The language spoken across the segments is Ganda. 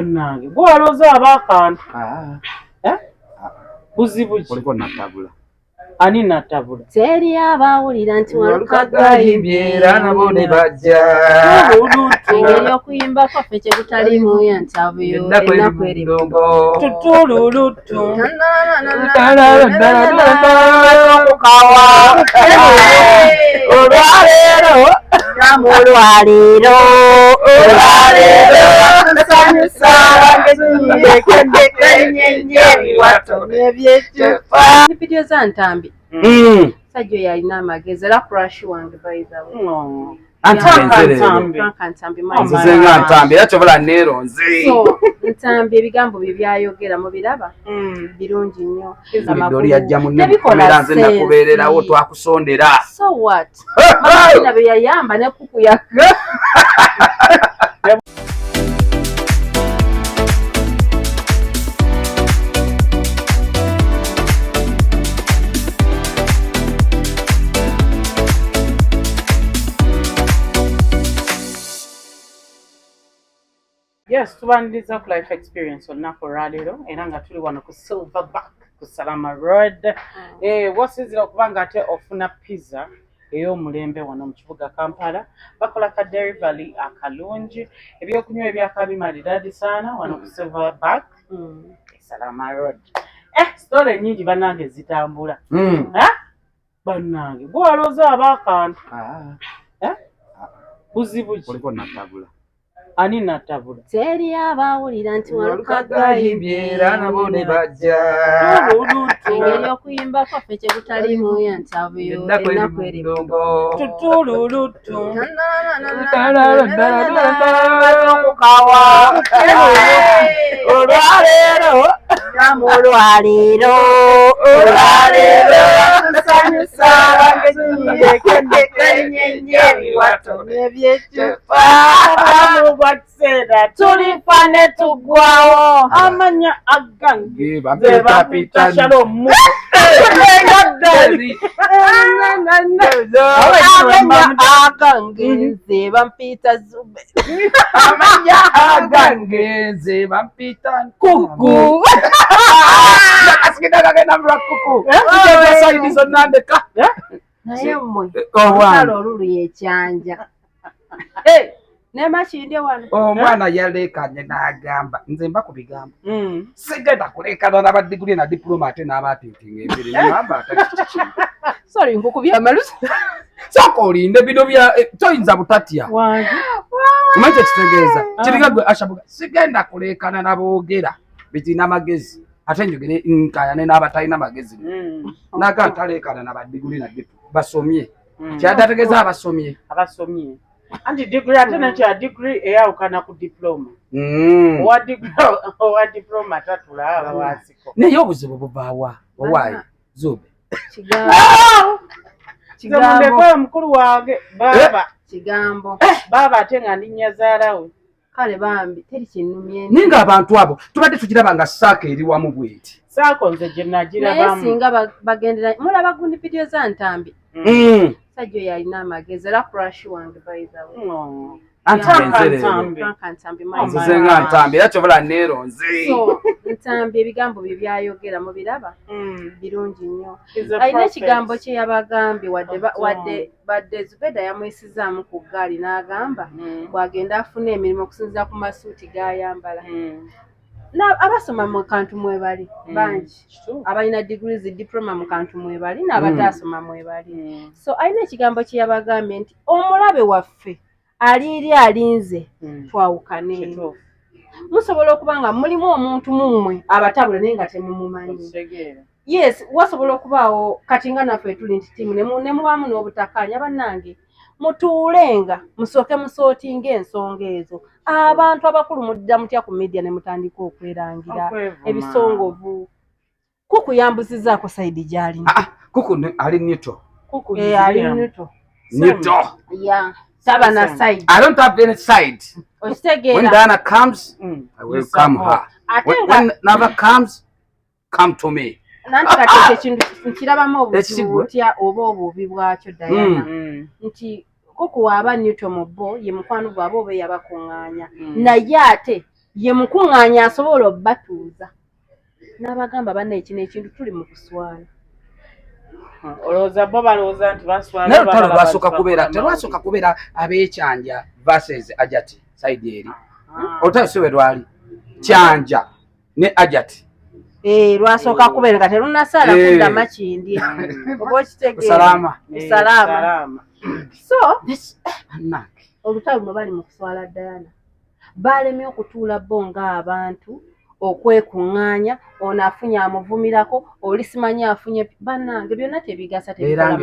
nange gwaloza abakantu buzibu ki oliko natabula ani natabula teri abawulira nti walukagayibyera nabo ne bajja engeri okuyimba kwaffe kye kutalimu yantabuyo ennaku erimudongo tutululutu okukawa olwaleero olwaleero tusanyusa ebiwato n'ebyecupa vidiyo za ntambi sajja oyo alina amagezi era crush wange by the way nzenga ntambi era kyobola neeronze ntambi ebigambo bye byayogera mubiraba birungi nnyo oli yajja munnemukomera nze nakubeererawo twakusondera so what maina bye yayamba nekukuyaga Yes, tubaniriza ku life experience olunaku olwaleero era nga tuli wano ku Silverback ku Salama Road. Wasizira okuba nga ate ofuna pizza ey'omulembe wano mu kibuga Kampala. Bakola ka delivery akalungi, ebyokunywa ebyakabimalira sana wano ku Silverback Salama Road. Story nyingi bannange zitambula. Bannange gwaloza abakantu buzibu ki oliko natabula ani natabula teri abawulira nti walukagayibyera nabo ne bajja engeri okuyimba kwaffe kye kutalimu yantabuyo ennaku erimudongo tutululutu okukawa olwaleero tusanyusa ebiwato n'ebyecupa bwa kiseera tulifa ne tuggwawo amanya agange ze bapita Shalomu amanya agange nze bampita Zube amanya agange nze bampita kuku asigidagagenda mula kuku saidi zonna ndeka naye mmwe olutalo olulu yekyanja nemakindi wano omwana yaleekanye n'agamba nze mba ku bigambo sigenda kuleekana n'abadiguli na diploma ate n'abatintinga ebiri namba sorry nkukubya amalusi sooka olinde bino bya toyinza butatya omanyi kyekitegeeza kiriga gwe ashabuga sigenda kuleekana n'aboogera bitina magezi ate njogere nkayane n'abatalina magezi naga ntaleekana n'abadiguli na diploma basomye kyadategeeza abasomye anti degree ate nakya degree eyawukana ku diploma owa diploma tatulaba waasiko naye obuzibu buvaawa owaayi Zube mundekwe mukulu wange kigambo baaba ate nga ndinnya zaalawe kale bambi teri kinnumye naye ng'abantu abo tubadde tukiraba nga saaka eri wamu bweti saako nze gye nagirabamu naye singa bagendera mulaba gundi vidiyo za ntambi sajja oyo alina amagezi era crush wange by the way nzenga ntambi era kyobola neeronze so ntambi ebigambo bye byayogera mubiraba birungi nnyo alina ekigambo kye yabagambye wadde Zubeda yamwesizaamu ku ggaali n'agamba bw'agenda afuna emirimu okusinziira ku masuuti g'ayambala abasoma mu kantu mwebali bangi abalina degrees diploma mu kantu mwebali n'abataasoma mwebali so alina ekigambo kye yabagambye nti omulabe waffe aliiri alinze twawukane musobola okuba nga mulimu omuntu mumwe abatabula naye nga temumumanyi yes wasobola okubaawo kati nga naffe tuli nti timu ne mubaamu n'obutakkaanya bannange mutuulenga musooke musootinga ensonga ezo abantu abakulu mudda mutya ku media ne mutandika okwerangira ebisongovu kukuyambuzizaako sayidi gy'alina kuku ali nito ali nito yeah saba na side I don't have any side when Diana comes I will come her when Nava comes come to me nanti kati ekintu nkirabamu obutya oba obubi bwakyo Diana nti kuku waaba nito mu bo ye mukwano gwabo oba yabakuŋŋaanya naye ate ye mukuŋŋaanya asobola obbatuuza n'abagamba banna ekino ekintu tuli mu kuswala. Olowooza bo balowooza nti baswala naye olutalo terwasooka kubeera ab'ekyanja versus ajati side eri olutalo si bwe lwali kyanja ne ajati lwasooka kubeera nga terunasaala kuddamu kindi oba okitegeera salaama. So olutalo mwe bali mu kuswala Diana baalemye okutuula bo ng'abantu okwekuŋŋaanya ono afunye amuvumirako oli simanyi afunye bannange byonna tebigasa tebikola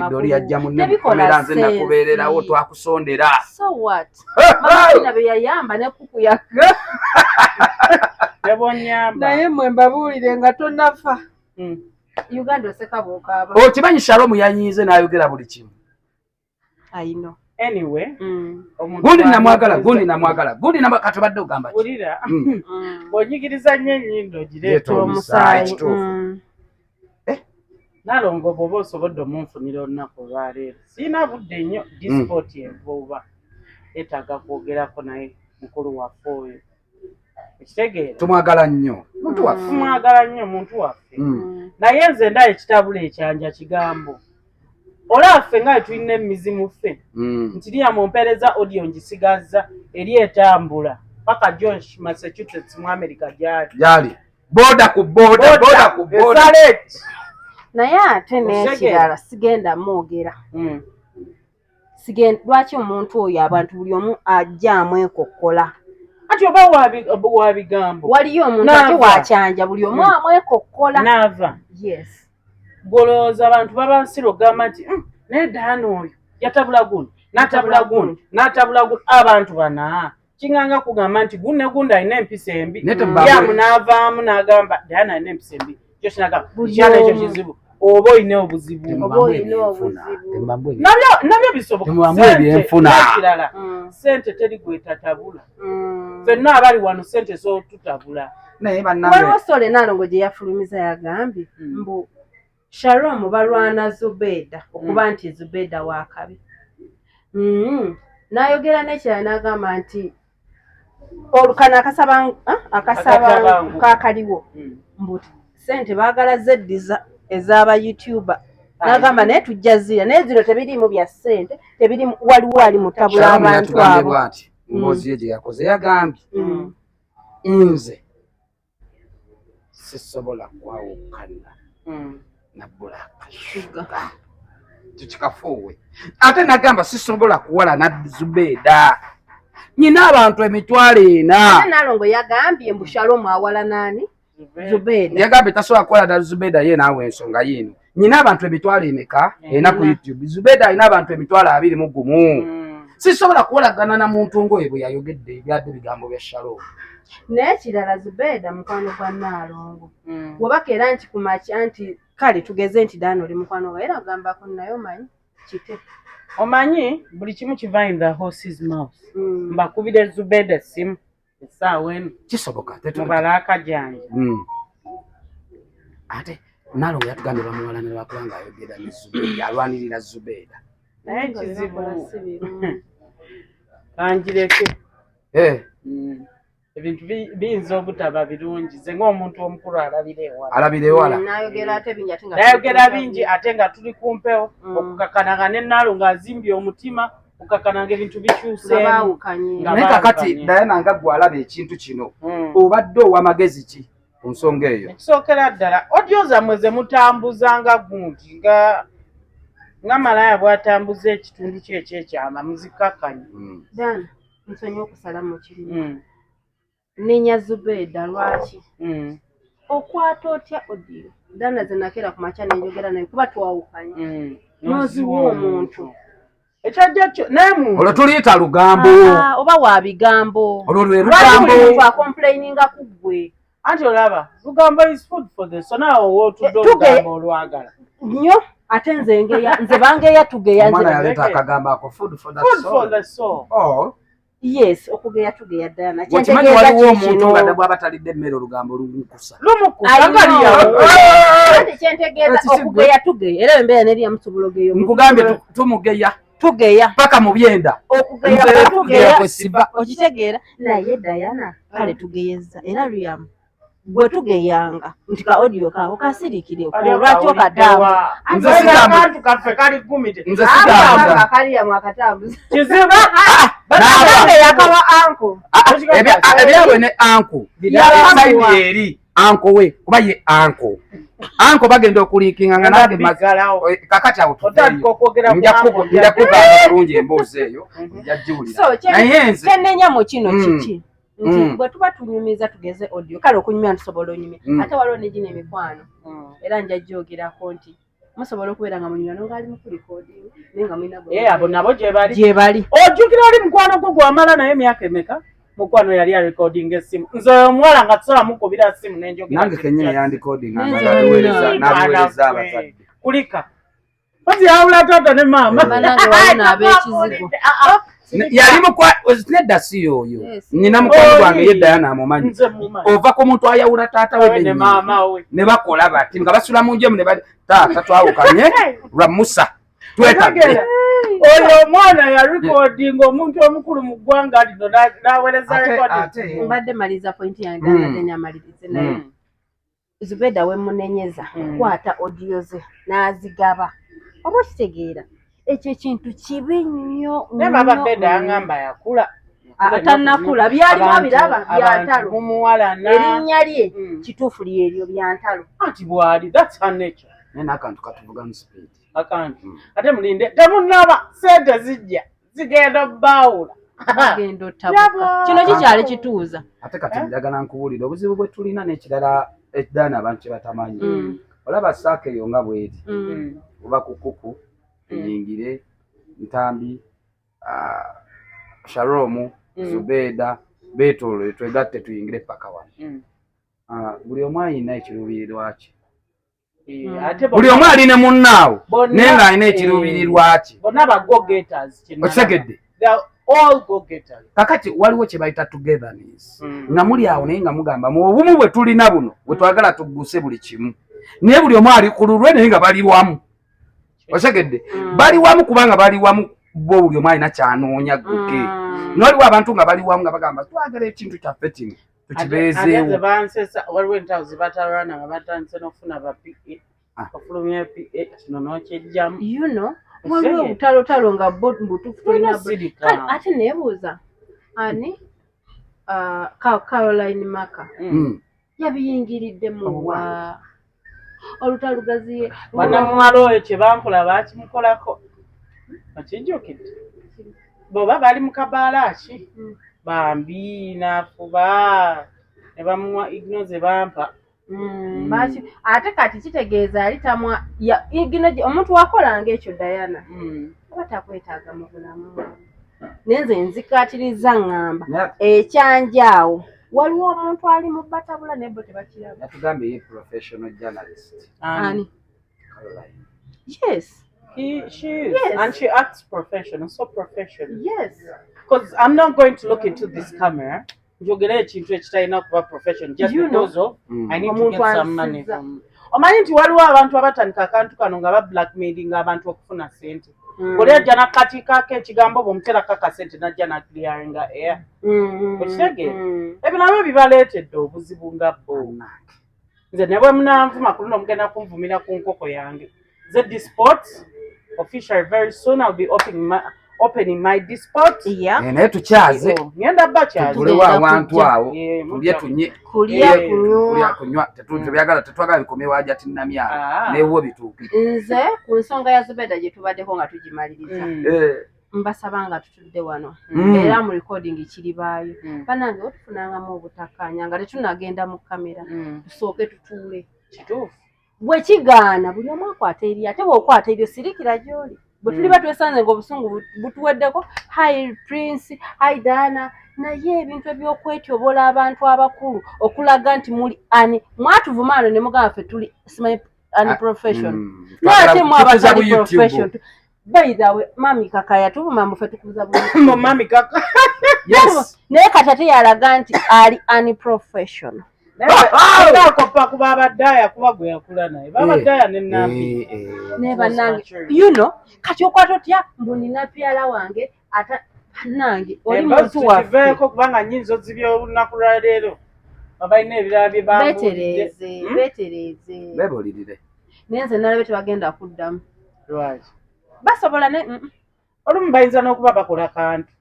nakubeererawo twakusondera so what maina bye yayamba ne kuku yaga naye mwe mbabuulire nga tonafa Uganda oseka bw'okaaba okimanyi Shalom yanyiize n'ayogera buli kimu ayino anyway gundi namwagala katobadde ogamba wulira bw'onyigiriza nnyo ennyindo gireeta omusaayi Nalongo bw'oba osobodde omunfunira olunaku olwaleero siina budde nnyo disipoti envuuba yeetaaga kwogerako naye mukulu waffe oyo ekitegeera tumwagala nnyo muntu waffe naye nze ndaba ekitabula ekyanja kigambo olaffe nga tulina emizimu ffe nti liya mumpeereza audio ngisigazza eri etambula paka Josh Massachusetts mu America gyali boda ku boda naye ate n'ekirala sigenda mwogera lwaki omuntu oyo abantu buli omu ajjaamu ekokkola ati oba wa bigambo waliyo omuntu ate wakyanja buli omu amwekokkola naava yes golooza abantu babasira ogamba nti naye Diana oyo yatabula gundi n'atabula gundi abantu bana kinganga kugamba nti gundi ne gundi alina empisa embi yamu n'avaamu n'agamba Diana alina empisa embi kyokyo n'agamba kyana ekyo kizibu oba olina obuzibu nabyo bisobokakirala sente teri gwetatabula ffenna abali wano sente z'otutabula waliwo sole Nalongo gye yafulumiza yagambye mbu Shalom balwana Zubeda okuba nti Zubeda wakabi n'ayogera n'ekirala n'agamba nti olukana akasaba kakaliwo mbu sente baagala zeddiza ez'aba YouTuber n'agamba naye tujja zira naye zino tebirimu bya ssente tebirimu waliwo ali mutabula abantu abo mboozi ye gye yakoze yagambye nze sisobola kwawukana na Black Sugar tukikafuwe ate nagamba sisobola kuwala na Zubeda nyina abantu emitwalo ena Nalongo yagambye mbu Shalom awala nani Zubeda yagambye tasobola kuwala na Zubeda ye naawe ensonga yino nyina abantu emitwalo emeka ena ku YouTube Zubeda alina abantu emitwalo 21 sisobola kuwalagana na muntu ngoye bwe yayogedde ebyadde bigambo bya Shalom n'ekirala Zubeda mukwano gwa Nalongo wabaka era nti kumakya nti kale tugeze nti Diana oli mukwano gwa era agambako naye omanyi kite omanyi buli kimu kiva in the horse's mouth mbakubira Zubeda essimu essaawa eno kisoboka mubalaaka gyange ate Nalongo yatugambye bamuwalanira lwakubanga ayogera ne Zubeda alwanirira Zubeda naye kizibu kanjireke ebintu biyinza obutaba birungi ze ng'omuntu omukulu alabira ewala nayogera bingi ate nga tuli kumpewo okukakananga ne Nalongo azimbye omutima okukakananga ebintu bikyuseemu naye kakati Diana nga gwe alaba ekintu kino obadde ow'amagezi ki ku nsonga eyo ekisookera ddala audio zammwe ze mutambuzanga gundi nga malaya bw'atambuza ekitundu kye ekyekyama muzikakkanye Diana nsonyi okusala mu kirimu nenya Zubeda lwaki okwata otya audio Diana ze nakera ku makya nenjogera naye kuba twawukanye noziwa omuntu ekyajja kyo naye muntu olwo tuliyita lugambo oba wa bigambo olwo lwe lugambo akomplaininga ku ggwe anti olaba lugambo is food for the soul naawe wootudde olugambo olwagala nnyo ate nze bangeya tugeya omwana yaleeta akagambo ako food for the soul yes okugeya tugeya Diana okimanyi waliwo omuntu nga bw'aba talidde emmere olugambo lumukusa kyentegeeza okugeya tugeya era embeera nerya musobola ogeya nkugambye tumugeya tugeya paka mu byenda okugeya kwesiba okitegeera naye Diana kale tugeyeza era Liam bwe tugeyanga nti ka audio kako kasirikire olwakyo katabu nze sitambu kaffe kali 10 nze sitambu kali ya mwakatabu kizibu banaga yakaba anko ebyabwe ne anko saidi eri anko we kuba ye anko bagenda okulinkinga nga nange kakati awo nja kugaana bulungi emboozi eyo njagiwulira naye nze kyenenyamu kino kiki nti bwe tuba tunyumiza tugeze audio kale okunyumya ntusobola onyumya ate waliwo ne gino emikwano era njajjogerako nti musobola okubeera nga munyumya nonga ali mu recording naye nga mulina abo nabo gye bali ojjukira oli mukwano gwo gwamala naye emyaka emeka mukwano yali a recording esimu nze omuwala nga tusobola mukubira simu nenjogera nange kenyini yandicodinga nabiweereza abazadde kulika ozi yawula taata ne maama banange walina ab'ekizigo yali nedda si yoyo nyina mukwano gwange ye Diana amumanyi ova ku muntu ayawula taata we ne bakola bati nga basula mu njemu ne bati taata twawukanye lwa Musa twetagere oyo omwana ya recording omuntu omukulu mu ggwanga lino n'aweereza recording mbadde maliza point yange nanyamalirize naye Zubeda we munenyeza kwata audio ze n'azigaba oba kitegeera ekyo kintu kibi nnyo ne baba Beda yangamba yakula atanakula byalimu biraba byantalo mumuwalana erinnya lye kituufu lyeryo byantalo ati bwali that's her nature nena akantu katuvuga mu speed akantu ate mulinde temunaba sente zijja zigenda bawula genda otabuka kino kikyali kituuza ate kati njagala nkuwulira obuzibu bwe tulina n'ekirala ekidaana abantu kye batamanyi olaba saaka eyo nga bweri oba kukuku Nyingire Ntambi Sharomu Zubeda Betolo twegatte tuyingire paka wano buli omu alina ekiruubirirwa kye buli omu alina munnaawo naye ng'alina ekiruubirirwa kye bonna ba go getters okitegedde all go getters kakati waliwo kye bayita togetherness nga muli awo naye nga mugamba mu obumu bwe tulina buno bwe twagala tugguse buli kimu naye buli omu ali ku lulwe naye nga bali wamu osegedde bali wamu kubanga bali wamu bo buli omu alina kyanoonya gguke noliwo abantu nga bali wamu nga bagamba twagala ekintu kyaffe kino tukibeezeewo waliwo entawo zibatalwana nga batandise n'okufuna ba PA okufulumya PA kino n'okyejjamu waliwo obutalotalo nga butuufu tulina ate neebuuza ani Caroline Maka yabiyingiriddemu wa olutalo gaziye banamuwala oyo kye bampola bakimukolako okijjukidde boba bali mu kabaala ki bambi nafuba ne bamuwa igno ze bampa ate kati kitegeeza yali tamwa igno omuntu wakolanga ekyo Diana oba takwetaaga mu bulamu nenze nzikatiriza ŋŋamba ekyanjaawo waliwo omuntu ali mu batabula nebo tebakiraba yatugambye ye professional journalist ani yes she is and she acts professional so professional yes because I'm not going to look into this camera njogera ekintu ekitalina kuba profession just because of I need to get some money from omanyi nti waliwo abantu abatandika akantu kano nga ba blackmailing abantu okufuna sente oli ajja nakatiikaako ekigambo bw'omuterako akasente najja nakiliyaringa air okitegeera ebyo nabyo bibaleetedde obuzibu nga bo nze ne bwe munanvuma ku luno mugenda kunvumira ku nkoko yange Zeddy Sports official very soon I'll be opening my Disport naye tukyaze ngenda bakyaze tulewo awantu awo tulye tunye kulya kunywa tetwagala bikomewo aja tinnamyala neewo bituuki nze ku nsonga ya Zubeda gye tubaddeko nga tugimaliriza mbasaba nga tutudde wano era mu recording kiribaayo banange otufunangamu obutakkaanya nga tetunagenda mu kamera tusooke tutuule kituufu bwe kigaana buli omu akwata eri ate bw'okwata eryo sirikira gy'oli bwe tuli batwesanze ng'obusungu butuweddeko hi Prince hi Diana naye ebintu eby'okwetyobola abantu abakulu okulaga nti muli ani mwatuvumaano ne mugamba ffe tuli simanyi ani profession naate mu abatali profession by the way mami kaka yatuvuma mbufe tukuza buli mami kaka yes naye kati ate yalaga nti ali ani professional naye akopa kuba abaddaaya kuba gwe yakula naye babaddaaya nenambi ne bannange kati okwata otya mbu nina pyala wange ata bannange oli muntu waffe kubanga nyinza ozibya olunaku lwa leero babalina ebirala bye beetereeze bebuulirire naye nze nalabe tebagenda kuddamu lwaki basobola olumu bayinza n'okuba bakola kantu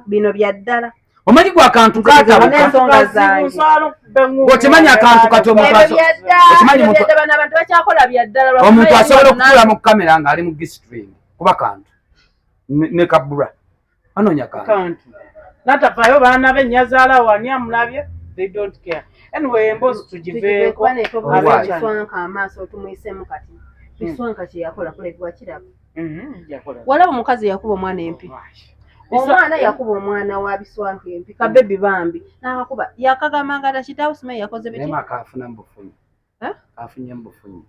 bino bya ddala omanyi gwa kantu okimanyi akantu kati abantu bakyakola bya ddala omuntu asobola okutula mu kamera ng'ali mu gistring kuba kantu ne kabula anoonya kantu natavaayo baana be nyazaala wani amulabye they don't care anyway emboozi tugiveeko biswanka amaaso tumuyisemu kati biswanka kyeyakola kulabibwa kiraba walaba omukazi yakuba omwana empi omwana yakuba omwana wa biswanka empi kabebi bambi n'akakuba yakagambanga ata kitaawo simanyi yakoze afunye mbufunyi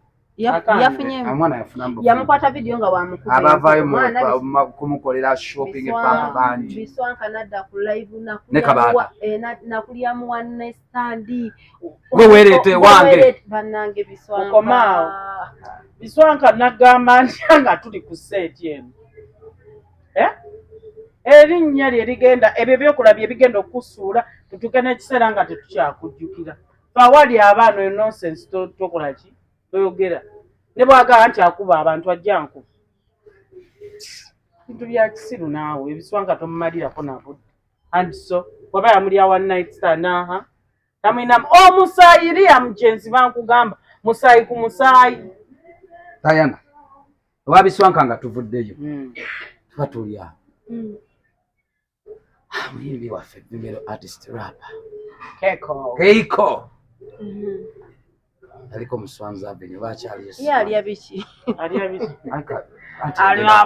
yamukwata vidiyo nga abavaayo kumukolera shopping epapa bangi biswanka nadda ku live nakulya mu one stand gwe weereete wange bannange biswanka okomaawo biswanka nagamba ntya nga tuli ku seeti eno erinnya lye ligenda ebyo byokulabya ebigenda okusuula tutuuke n'ekiseera nga tetukyakujjukira fawali abaana eyo nonsense tokola ki toyogera ne bwagala nti akuba abantu ajja nkuba bintu bya kisiru naawe ebiswanka tomumalirako nabudde and so waba yamulya one night stand tamwinamu omusaayi iriya mujenzi bankugamba musaayi ku musaayi tayana oba biswanka nga tuvuddeyo tuba tulya muyimbi waffe bimero artist rapper Keiko aliko muswanza avenue bakyali alya biki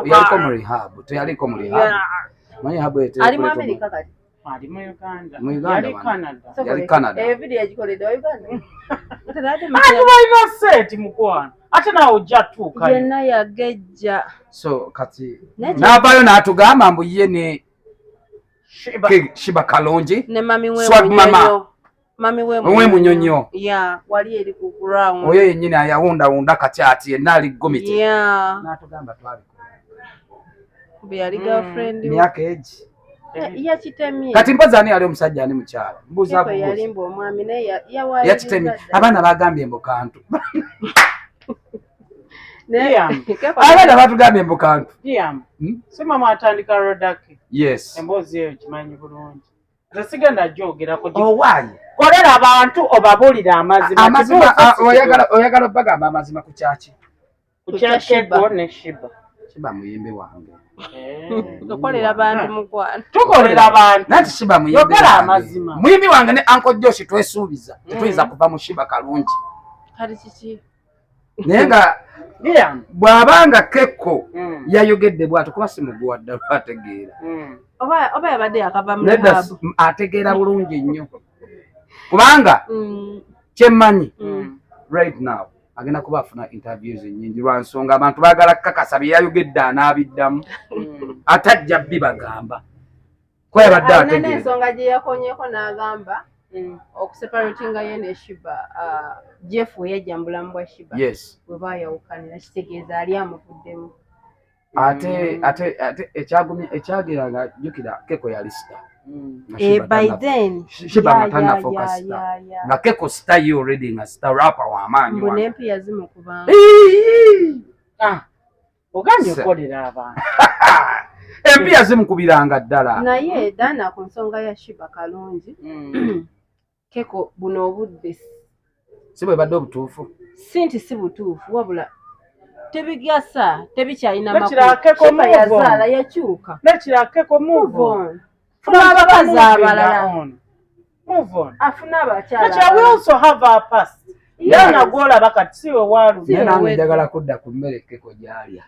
yaliko mu rehab teyaliko mu rehab manyi rehab ali mu America kati ali mu Uganda yali Canada video yagikoledde wa Uganda balina seeti mukwano ate naawe ojja tuuka yenna yagejja so kati n'avaayo n'atugamba mbu ye ne Shiba Kalonji ne mami we munyonyo wali eri ku ground oyo yennyini ayawundawunda kati ati yenna ali gomiti n'atugamba yali girlfriend myaka egi yakitemye kati mpozi ani yali omusajja ani mukyala mbuuza yalimba omwami naye yakitemye abaana bagambye mbu kantu abaana batugambye mbu kantu sima mwatandika rodaki yes emboozi eyo kimanyi bulungi nze sigenda gyogerako owaayi kolera abantu obabuulira amazima oyagala obagamba amazima ku kyaki ku kyakego ne shiba muyimbi wange tukolera abantu mukwano tukolera abantu nanti shiba muyimbi amazima muyimbi wange ne Uncle Josh twesuubiza tetuyinza kuva mu Shiba Kalungi kati kiki naye nga bw'abanga Keko yayogedde bw'ato kuba simuguwadde lwategeera oba yabadde yakava mu rehab ategeera bulungi nnyo kubanga kyemmanyi right now agenda kuba afuna interviews nyingi lwa nsonga abantu baagala kakasa bye yayogedde anaabiddamu atajja bibagamba ko yabadde ategeera n'ensonga gye yakonyeko n'agamba okuseparatinga ye ne Shiba Jeff we yajja mu bulamu bwa Shiba yes bwe baayawukanira kitegeeza ali amuvuddemu ate ekyagiranga jjukira Keko yali star by then Shiba matana focus nga Keko star ye already nga star rapper wa amaanyi mbu n'empi yazimukubanga oganye okolera abantu empi yazimukubiranga ddala naye dana ku nsonga ya Shiba Kalungi Keko buno obudde si bwe badde obutuufu si butuufu wabula tebigasa tebikyalina makulu yazaala yakyuka nekirakeko move on funa abakazi abalala afuna abakyala we also have our past yana gwolaba kati siwe waalu naye nange njagala kudda ku mmere Keko gyalya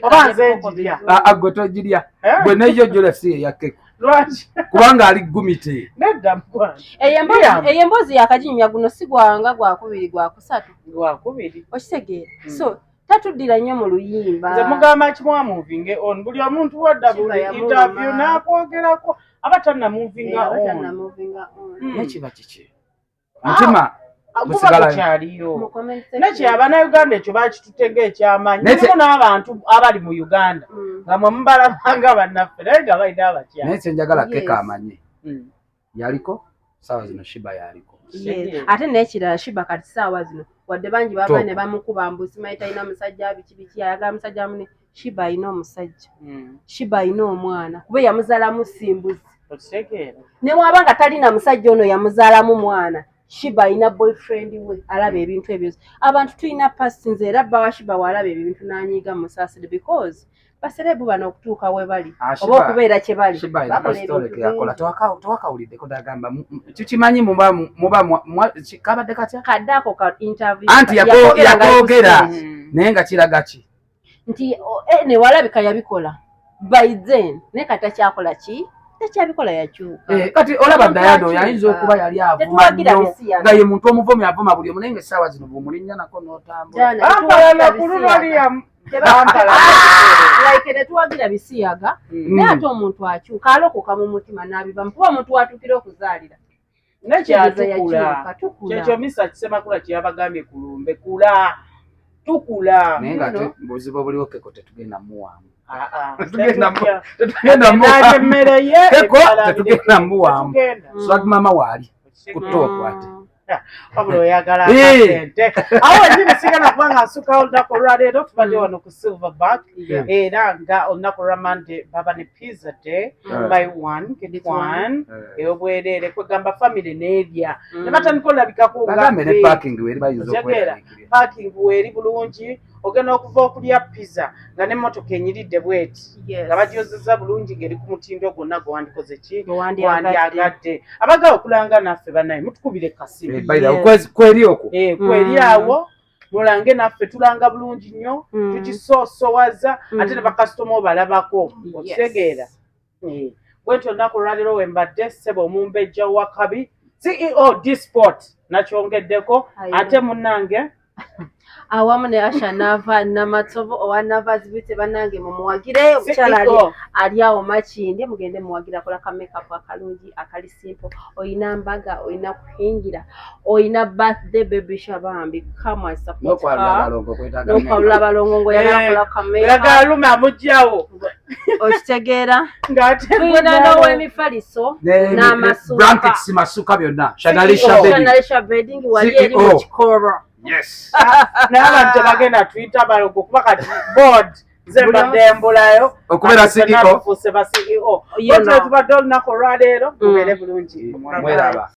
oba nze njirya gwe togirya gwe neyo jolesi eya Keko lwaki kubanga ali gumite nedda mukwano eyo emboozi yakajinyumya guno si gwanga gwakubiri gwakusatu gwakubiri okitegeera so tatuddira nnyo mu luyimba. Nze mugamba kimwa moving on buli omuntu wadda buli interview n'akwogerako abatanna moving on. Nekiba kiki mutima musigala kyaliyo nekyaba na Uganda ekyo bakitutenga ekyamanyi nimu n'abantu abali mu Uganda nga mwe mubalabanga bannaffe naye nga balina abakyala naye kyenjagala keka amanye yaliko saawa zino Shiba yaliko ate n'ekirala Shiba kati saawa zino wadde bangi baba ne bamukuba mbuzi maita alina omusajja biki ayagala musajja mune Shiba alina omusajja Shiba alina omwana kuba yamuzaalamu simbuzi ne wabanga talina musajja ono yamuzaalamu mwana Shiba alina boyfriend we alaba ebintu ebyo abantu tulina pasi nze era bba wa Shiba walaba ebintu n'anyiiga musaasire because baserebu bano okutuuka we bali oba okubeera kye bali yakola tewakawuliddeko dagamba tukimanyi muba kabadde katya kadde ako ka interview anti yakoogera naye nga kiraga ki nti ne walabika yabikola by then ne kata kyakola ki takyabikola yakyuka kati olaba Dayado yayinza okuba yali avuma nnyo nga ye muntu omuvomi avuma buli omu naye nga essaawa zino bumulinnya nako n'otambula tetuwagira bisiyaga naye ate omuntu akyuka alokoka mu mutima n'abivamu kuba omuntu watuukira okuzaalira nekyatukula kyekyo Misa Kisemakula kyeyabagambye kulumbe kula tukula naye nga buzibu obuliwo Keko tetugenda muwaamu tetugenda muwaamu swag mama waali ku top ate wabula oyagala sente awo enyini sigala kubanga asuka olunaku olwaleero tubadde wano ku Silverback era nga olunaku lwa Monday baba ne Pizza Day by one get one ey'obwereere kwegamba family n'erya ne batandika olabikako parking weeri bulungi ogenda okuva okulya pizza nga n'emmotoka enyiridde bweti nga bagyozezza bulungi ng'eri ku mutindo gwonna gwe wandikoze ki wandyagadde abagala okulanga naffe bannaye mutukubire kasimu kweri okwo kweri awo mulange naffe tulanga bulungi nnyo tukisoosowaza ate ne bakasitoma obalabako okitegeera bwetyo olunaku olwaleero wembadde ssebo omumbejja wakabi CEO D-Sport nakyongeddeko ate munnange awamu ne Asha Nava Namatsovo owa Nava zibite banange mumuwagire omukyala ali awo Makindi mugende muwagira kola ka makeup akalungi akali simple oyina mbaga oyina kuhingira oyina birthday baby shabambi come and support no kwalula balongo ngo yagala kola ka makeup yagala lume amujjawo okitegeera ngate tuyina nowe emifaliso n'amasuka blankets masuka byonna Shanalisha bedding wali eri mu kikoro. Yes. N'abantu bagenda Twitter balongo kuba kati board zembadde mbulayo okubera CEO fuse ba CEO. Yona tubadde olunaku olwaleero tubeere bulungi. Mweraba.